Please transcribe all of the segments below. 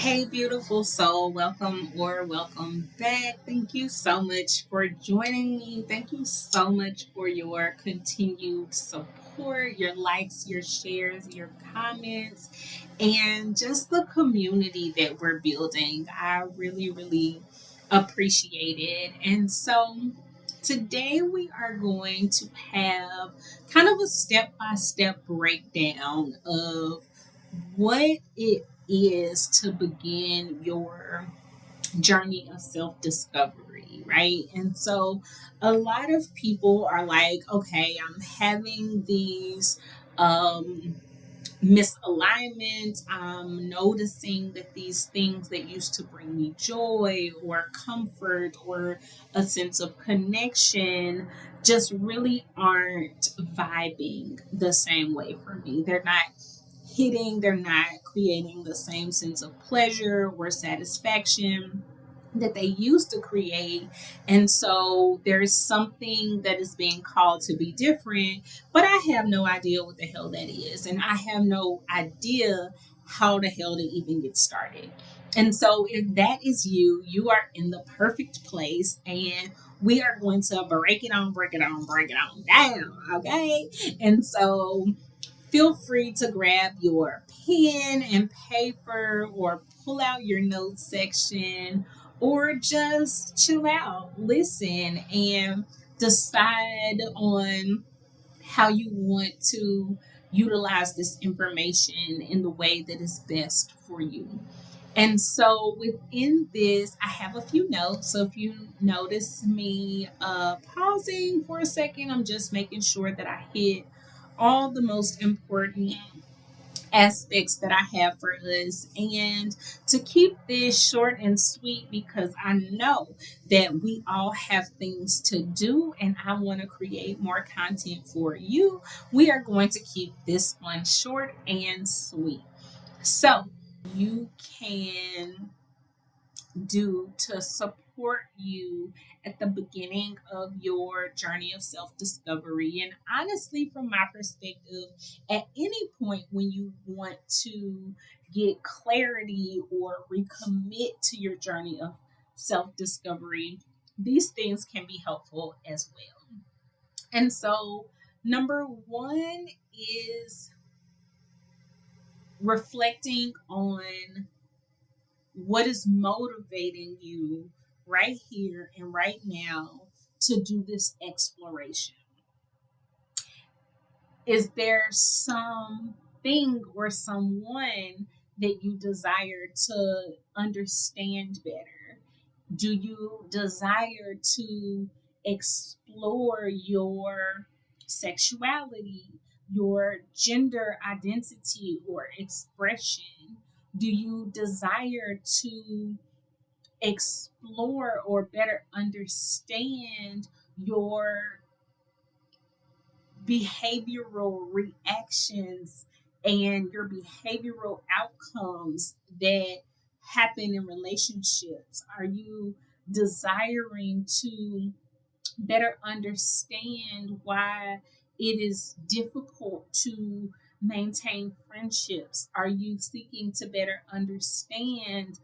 Hey, beautiful soul, welcome back. Thank you so much for joining me. Thank you so much for your continued support, your likes, your shares, your comments, and just the community that we're building. I really appreciate it. And so today we are going to have kind of a step by step breakdown of what it is to begin your journey of self discovery, right? And so a lot of people are like, okay, I'm having these um, misalignments. I'm noticing that these things that used to bring me joy or comfort or a sense of connection just really aren't vibing the same way for me. They're not they're not creating the same sense of pleasure or satisfaction that they used to create. And so there's something that is being called to be different, but I have no idea what the hell that is. And I have no idea how the hell to even get started. And so if that is you, you are in the perfect place, and we are going to break it on down. Okay. And so feel free to grab your pen and paper or pull out your notes section or just chill out, listen, and decide on how you want to utilize this information in the way that is best for you. And so within this, I have a few notes. So if you notice me pausing for a second, I'm just making sure that I hit all the most important aspects that I have for us, and to keep this short and sweet because I know that we all have things to do and I want to create more content for you. We are going to keep this one short and sweet. So, you can do to support you at the beginning of your journey of self discovery. And honestly, from my perspective, at any point when you want to get clarity or recommit to your journey of self discovery, these things can be helpful as well. And so, number one is reflecting on what is motivating you right here and right now to do this exploration? Is there something or someone that you desire to understand better? Do you desire to explore your sexuality, your gender identity or expression? Do you desire to explore or better understand your behavioral reactions and your behavioral outcomes that happen in relationships? Are you desiring to better understand why it is difficult to maintain friendships? Are you seeking to better understand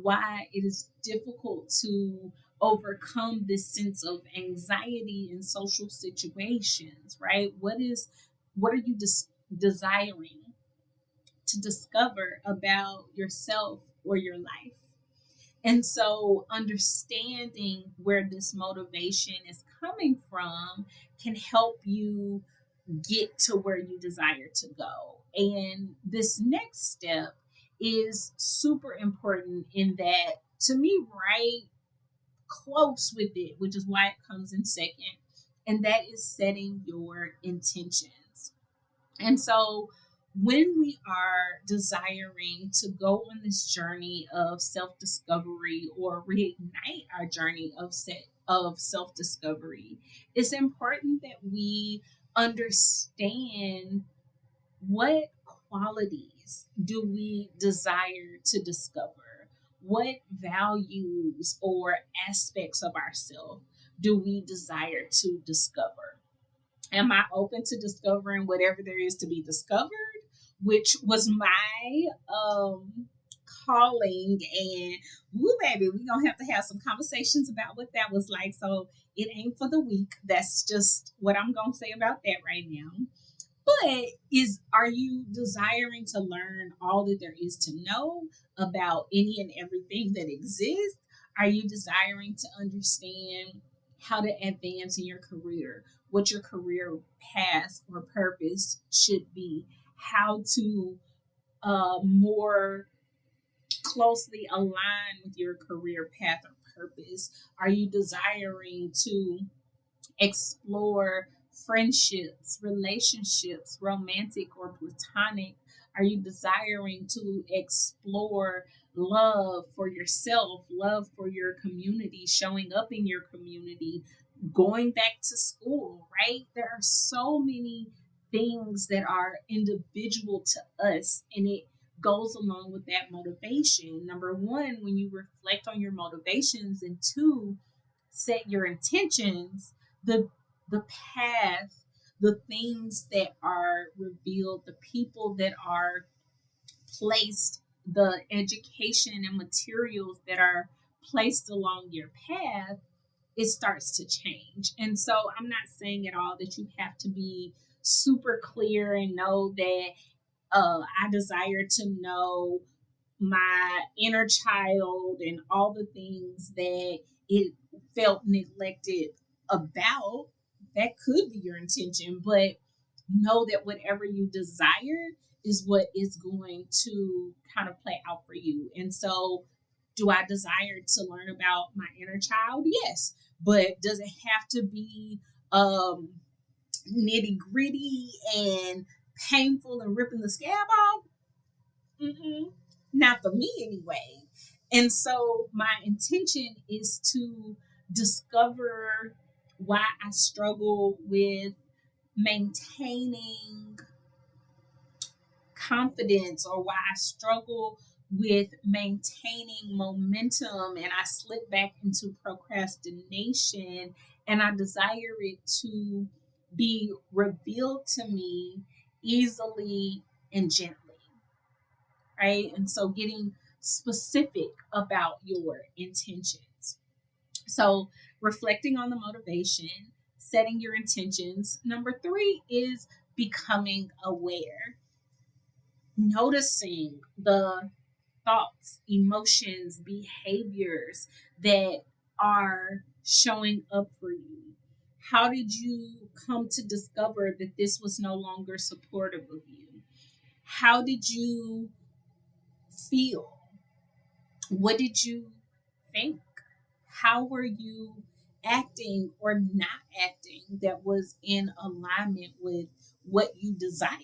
why it is difficult to overcome this sense of anxiety in social situations, right? What are you desiring to discover about yourself or your life? And so, understanding where this motivation is coming from can help you get to where you desire to go. And this next step is super important in that, to me, right close with it, which is why it comes in second, and that is setting your intentions. And so, when we are desiring to go on this journey of self discovery or reignite our journey of self discovery, it's important that we understand what qualities do we desire to discover? What values or aspects of ourselves do we desire to discover? Am I open to discovering whatever there is to be discovered? Which was my calling, and woo, baby, we're gonna have to have some conversations about what that was like. So it ain't for the weak. That's just what I'm gonna say about that right now. But are you desiring to learn all that there is to know about any and everything that exists? Are you desiring to understand how to advance in your career, what your career path or purpose should be, how to more closely align with your career path or purpose? Are you desiring to explore friendships, relationships, romantic or platonic? Are you desiring to explore love for yourself, love for your community, showing up in your community, going back to school, right? There are so many things that are individual to us, and it goes along with that motivation. Number one, when you reflect on your motivations, and two, set your intentions, the the path, the things that are revealed, the people that are placed, the education and materials that are placed along your path, it starts to change. And so I'm not saying at all that you have to be super clear and know that I desire to know my inner child and all the things that it felt neglected about. That could be your intention, but know that whatever you desire is what is going to kind of play out for you. And so, do I desire to learn about my inner child? Yes. But does it have to be nitty gritty and painful and ripping the scab off? Mm-mm, not for me anyway. And so my intention is to discover why I struggle with maintaining confidence, or why I struggle with maintaining momentum and I slip back into procrastination, and I desire it to be revealed to me easily and gently, right? And so getting specific about your intentions. So reflecting on the motivation, setting your intentions. Number three is becoming aware, noticing the thoughts, emotions, behaviors that are showing up for you. How did you come to discover that this was no longer supportive of you? How did you feel? What did you think? How were you acting or not acting that was in alignment with what you desired?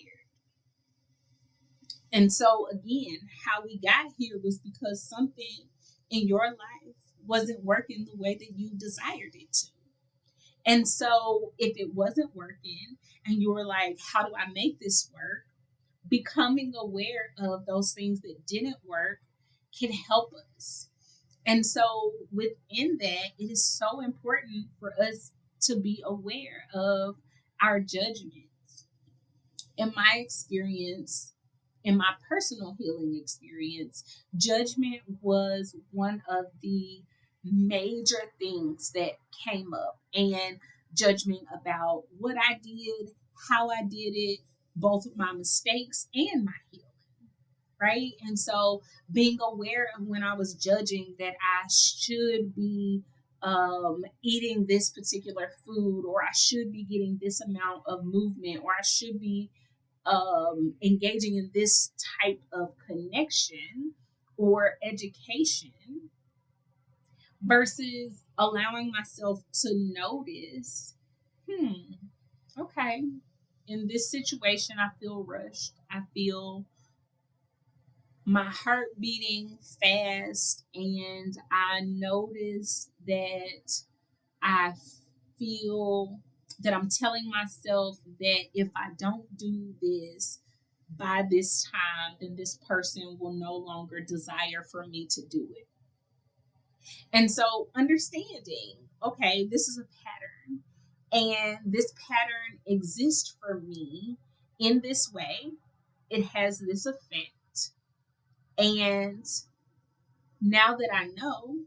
And so, again, how we got here was because something in your life wasn't working the way that you desired it to. And so, if it wasn't working and you were like, how do I make this work? Becoming aware of those things that didn't work can help us. And so, within that, it is so important for us to be aware of our judgments. In my experience, in my personal healing experience, judgment was one of the major things that came up, and judgment about what I did, how I did it, both of my mistakes and my healing, right? And so being aware of when I was judging that I should be eating this particular food, or I should be getting this amount of movement, or I should be engaging in this type of connection or education, versus allowing myself to notice, okay, in this situation, I feel rushed. I feel my heart beating fast, and I notice that I feel that I'm telling myself that if I don't do this by this time, then this person will no longer desire for me to do it. And so understanding, okay, this is a pattern, and this pattern exists for me in this way. It has this effect. And now that I know,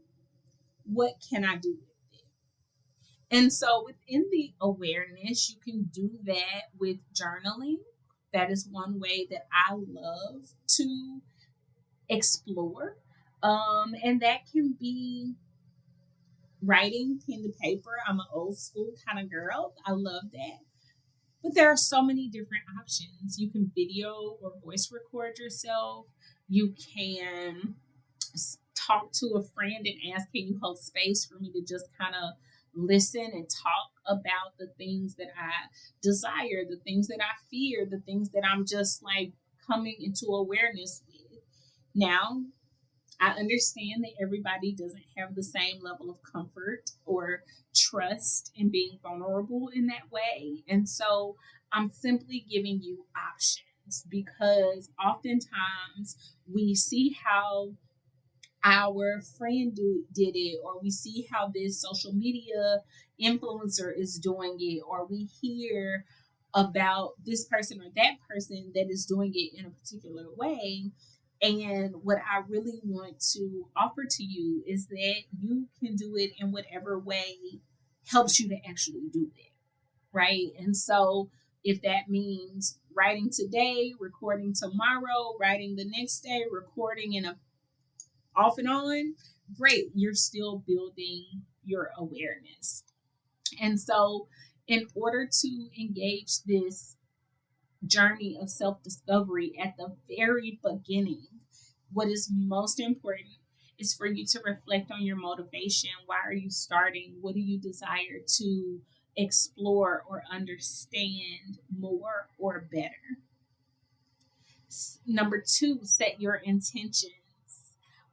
what can I do with it? And so within the awareness, you can do that with journaling. That is one way that I love to explore. And that can be writing pen to paper. I'm an old school kind of girl. I love that. But there are so many different options. You can video or voice record yourself. You can talk to a friend and ask, can you hold space for me to just kind of listen and talk about the things that I desire, the things that I fear, the things that I'm just like coming into awareness with. Now, I understand that everybody doesn't have the same level of comfort or trust in being vulnerable in that way. And so I'm simply giving you options because oftentimes we see how our friend did it, or we see how this social media influencer is doing it, or we hear about this person or that person that is doing it in a particular way. And what I really want to offer to you is that you can do it in whatever way helps you to actually do it, right? And so if that means writing today, recording tomorrow, writing the next day, recording in a off and on, great, you're still building your awareness. And so, in order to engage this journey of self discovery at the very beginning, what is most important is for you to reflect on your motivation. Why are you starting? What do you desire to explore or understand more or better? Number two, set your intentions.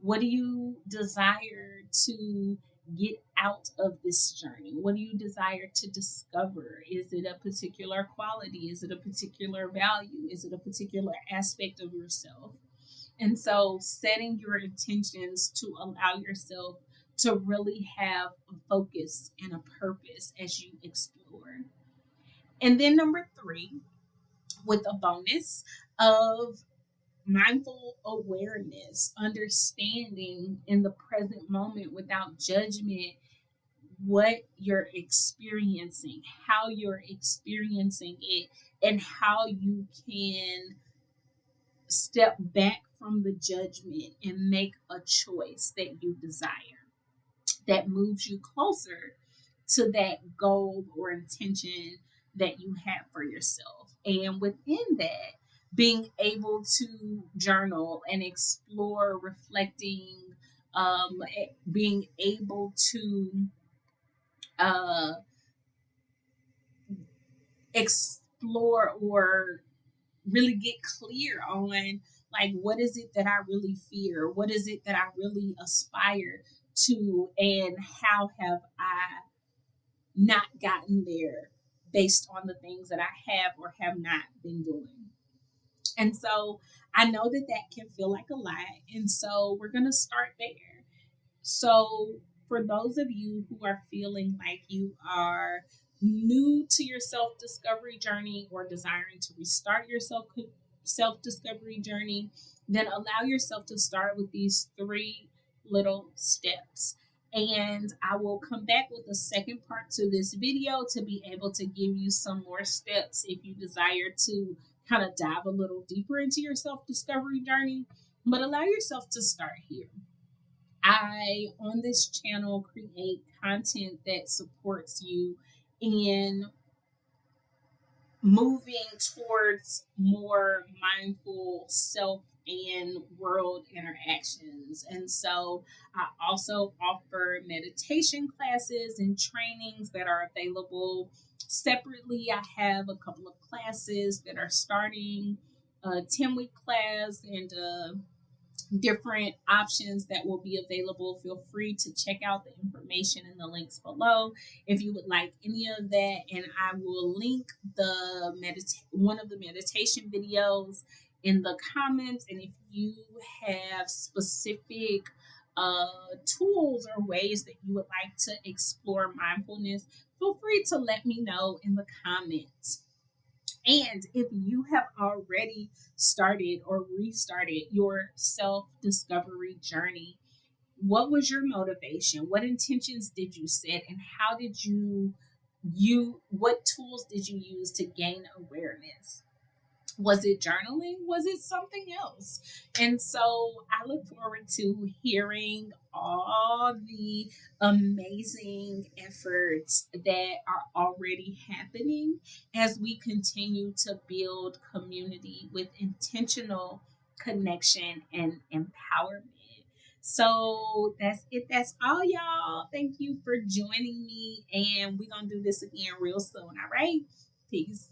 What do you desire to get out of this journey? What do you desire to discover? Is it a particular quality? Is it a particular value? Is it a particular aspect of yourself? And so, setting your intentions to allow yourself to really have a focus and a purpose as you explore. And then, number three, with a bonus of mindful awareness, understanding in the present moment without judgment what you're experiencing, how you're experiencing it, and how you can step back from the judgment and make a choice that you desire that moves you closer to that goal or intention that you have for yourself. And within that, being able to journal and explore, reflecting, being able to uh, explore or really get clear on like what is it that I really fear, what is it that I really aspire to, and how have I not gotten there based on the things that I have or have not been doing. And so I know that that can feel like a lot. And so we're going to start there. So, for those of you who are feeling like you are new to your self discovery journey or desiring to restart your self discovery journey, then allow yourself to start with these three little steps. And I will come back with a second part to this video to be able to give you some more steps if you desire to kind of dive a little deeper into your self discovery journey. But allow yourself to start here. I, on this channel, create content that supports you in moving towards more mindful self and world interactions. And so I also offer meditation classes and trainings that are available separately. I have a couple of classes that are starting a 10-week class and different options that will be available. Feel free to check out the information in the links below if you would like any of that, and I will link the one of the meditation videos in the comments. And if you have specific tools or ways that you would like to explore mindfulness, feel free to let me know in the comments. And if you have already started or restarted your self discovery journey, what was your motivation? What intentions did you set? And how did what tools did you use to gain awareness? Was it journaling? Was it something else? And so I look forward to hearing all the amazing efforts that are already happening as we continue to build community with intentional connection and empowerment. So that's it. That's all, y'all. Thank you for joining me. And we're going to do this again real soon. All right. Peace.